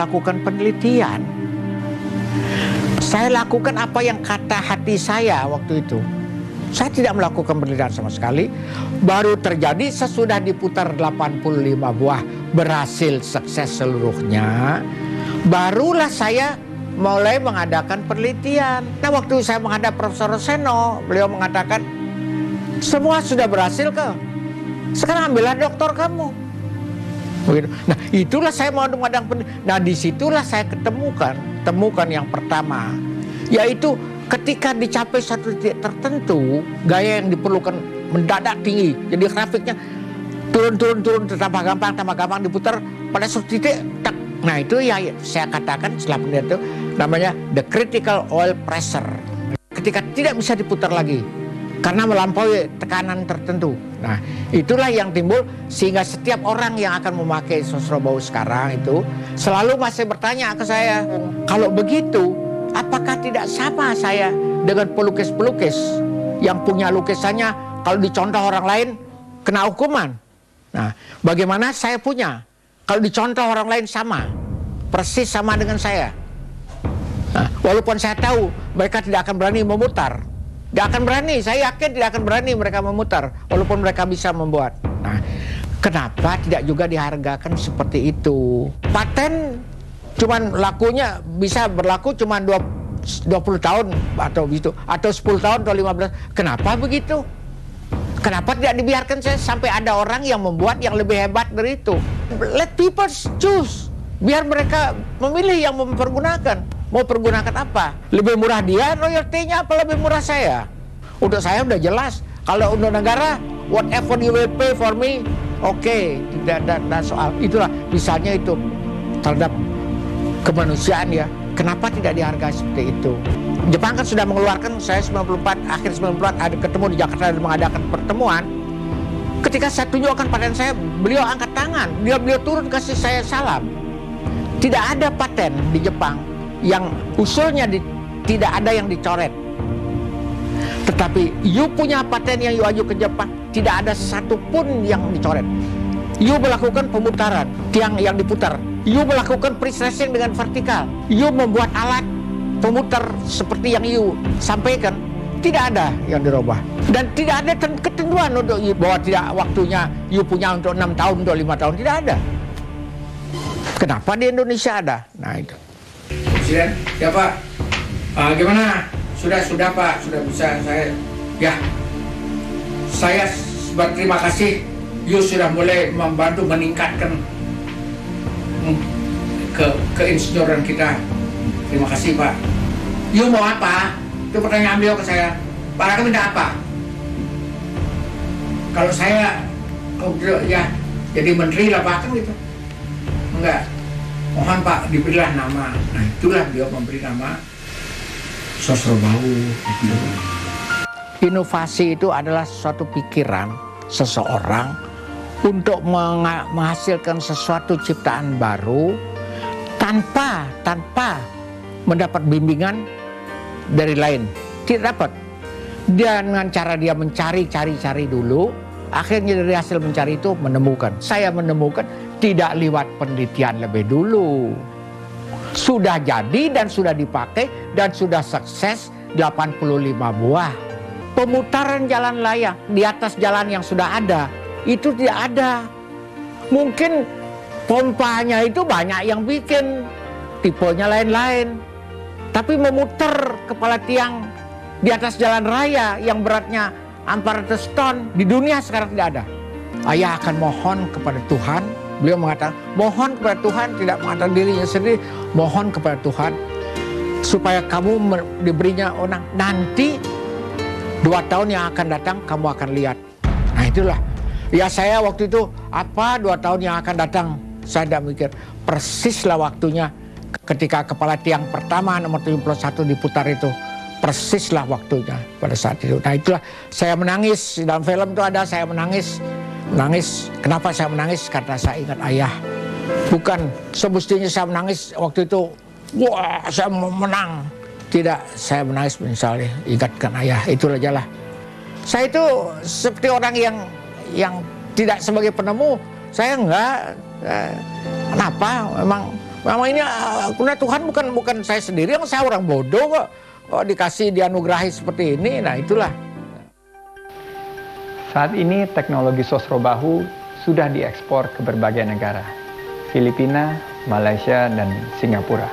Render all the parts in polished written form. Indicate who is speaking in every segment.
Speaker 1: melakukan penelitian. Saya lakukan apa yang kata hati saya waktu itu. Saya tidak melakukan penelitian sama sekali. Baru terjadi sesudah diputar 85 buah, berhasil sukses seluruhnya. Barulah saya mulai mengadakan penelitian. Nah, waktu saya menghadap Profesor Roseno, beliau mengatakan, semua sudah berhasil kok. Sekarang ambillah doktor kamu. Begitu. Nah, itulah saya mau mengadakan penelitian. Nah, disitulah saya temukan yang pertama, yaitu ketika dicapai satu titik tertentu, gaya yang diperlukan mendadak tinggi. Jadi grafiknya turun, tambah gampang diputar pada satu titik, tak. Nah, itu ya saya katakan setelah penelitian itu namanya the critical oil pressure. Ketika tidak bisa diputar lagi karena melampaui tekanan tertentu. Nah, itulah yang timbul sehingga setiap orang yang akan memakai sosro bau sekarang itu selalu masih bertanya ke saya, kalau begitu apakah tidak sama saya dengan pelukis-pelukis yang punya lukisannya kalau dicontoh orang lain kena hukuman? Nah, bagaimana saya punya? Kalau dicontoh orang lain sama, persis sama dengan saya. Nah, walaupun saya tahu mereka tidak akan berani memutar. Tidak akan berani, saya yakin tidak akan berani mereka memutar, walaupun mereka bisa membuat. Nah, kenapa tidak juga dihargakan seperti itu? Paten cuman lakunya bisa berlaku cuma 20 tahun atau begitu, atau 10 tahun atau 15. Kenapa begitu? Kenapa tidak dibiarkan saya sampai ada orang yang membuat yang lebih hebat dari itu? Let people choose. Biar mereka memilih yang mempergunakan. Mau pergunakan apa? Lebih murah dia royaltinya apa lebih murah saya? Untuk saya udah jelas. Kalau untuk negara, whatever you will pay for me, oke, tidak ada soal. Itulah misalnya itu terhadap kemanusiaan ya. Kenapa tidak dihargai seperti itu? Jepang kan sudah mengeluarkan, saya 94, akhir 94 ada ketemu di Jakarta dan mengadakan pertemuan. Ketika saya tunjukkan paten saya, beliau angkat tangan, beliau turun kasih saya salam. Tidak ada paten di Jepang yang usulnya tidak ada yang dicoret. Tetapi you punya paten yang you aju ke Jepang, tidak ada satupun yang dicoret. You melakukan pemutaran tiang yang diputar. You melakukan pre-stressing dengan vertikal. You membuat alat pemutar seperti yang you sampaikan. Tidak ada yang dirubah. Dan tidak ada ketentuan untuk you bahwa tidak waktunya you punya untuk 6 tahun, untuk 5 tahun. Tidak ada. Kenapa di Indonesia ada? Nah itu.
Speaker 2: Presiden, ya Pak. Gimana? Sudah Pak, sudah bisa saya. Ya, saya berterima kasih. You sudah mulai membantu meningkatkan keinsinyuran kita. Terima kasih Pak. You mau apa? Itu pertanyaan beliau ke saya. Pak Raka minta apa? Kalau saya, ya jadi menteri lah Pak, kan gitu. Enggak. Mohon Pak diberilah nama. Nah itulah beliau memberi nama sosro bau. Gitu.
Speaker 1: Inovasi itu adalah suatu pikiran seseorang untuk menghasilkan sesuatu ciptaan baru tanpa mendapat bimbingan dari lain. Tidak dapat. Dia dengan cara dia mencari dulu, akhirnya dari hasil mencari itu menemukan. Saya menemukan tidak lewat penelitian lebih dulu. Sudah jadi dan sudah dipakai dan sudah sukses 85 buah. Pemutaran jalan layang di atas jalan yang sudah ada itu tidak ada. Mungkin pompanya itu banyak yang bikin, tipenya lain-lain. Tapi memutar kepala tiang di atas jalan raya yang beratnya 400 ton di dunia sekarang tidak ada. Ayah akan mohon kepada Tuhan. Beliau mengatakan, mohon kepada Tuhan, tidak mengatakan dirinya sendiri, mohon kepada Tuhan supaya kamu diberinya orang nanti 2 tahun yang akan datang kamu akan lihat. Nah itulah. Ya saya waktu itu apa 2 tahun yang akan datang saya tidak mikir. Persislah waktunya ketika kepala tiang pertama nomor 71 diputar itu. Persislah waktunya pada saat itu. Nah itulah saya menangis. Dalam film itu ada saya menangis. Kenapa saya menangis? Karena saya ingat ayah. Bukan semestinya saya menangis waktu itu, wah saya mau menang. Tidak, saya menangis misalnya ingatkan ayah. Itulah jalan. Saya itu seperti orang yang tidak sebagai penemu. Saya enggak. Kenapa? Memang Mama ini kemudian Tuhan bukan saya sendiri, yang saya orang bodoh kok dikasih dianugerahi seperti ini. Nah itulah.
Speaker 3: Saat ini teknologi sosrobahu sudah diekspor ke berbagai negara, Filipina, Malaysia, dan Singapura.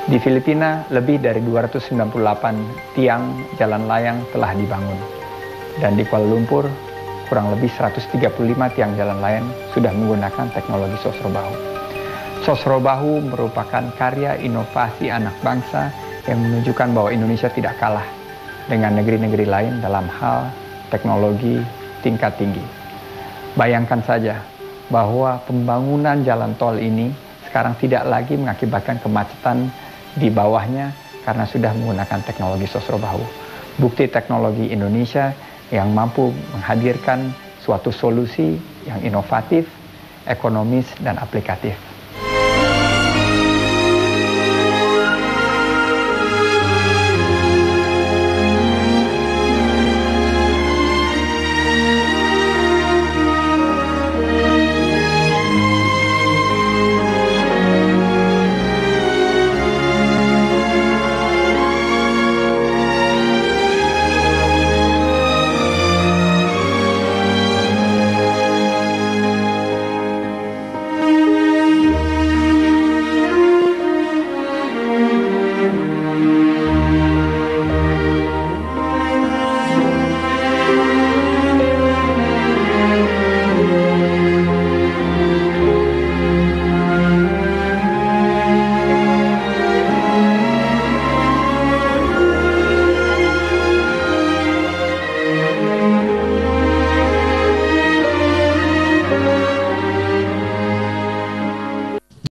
Speaker 3: Di Filipina, lebih dari 298 tiang jalan layang telah dibangun. Dan di Kuala Lumpur, kurang lebih 135 tiang jalan layang sudah menggunakan teknologi sosrobahu. Sosrobahu merupakan karya inovasi anak bangsa yang menunjukkan bahwa Indonesia tidak kalah dengan negeri-negeri lain dalam hal teknologi tingkat tinggi. Bayangkan saja bahwa pembangunan jalan tol ini sekarang tidak lagi mengakibatkan kemacetan di bawahnya karena sudah menggunakan teknologi sosrobahu. Bukti teknologi Indonesia yang mampu menghadirkan suatu solusi yang inovatif, ekonomis, dan aplikatif.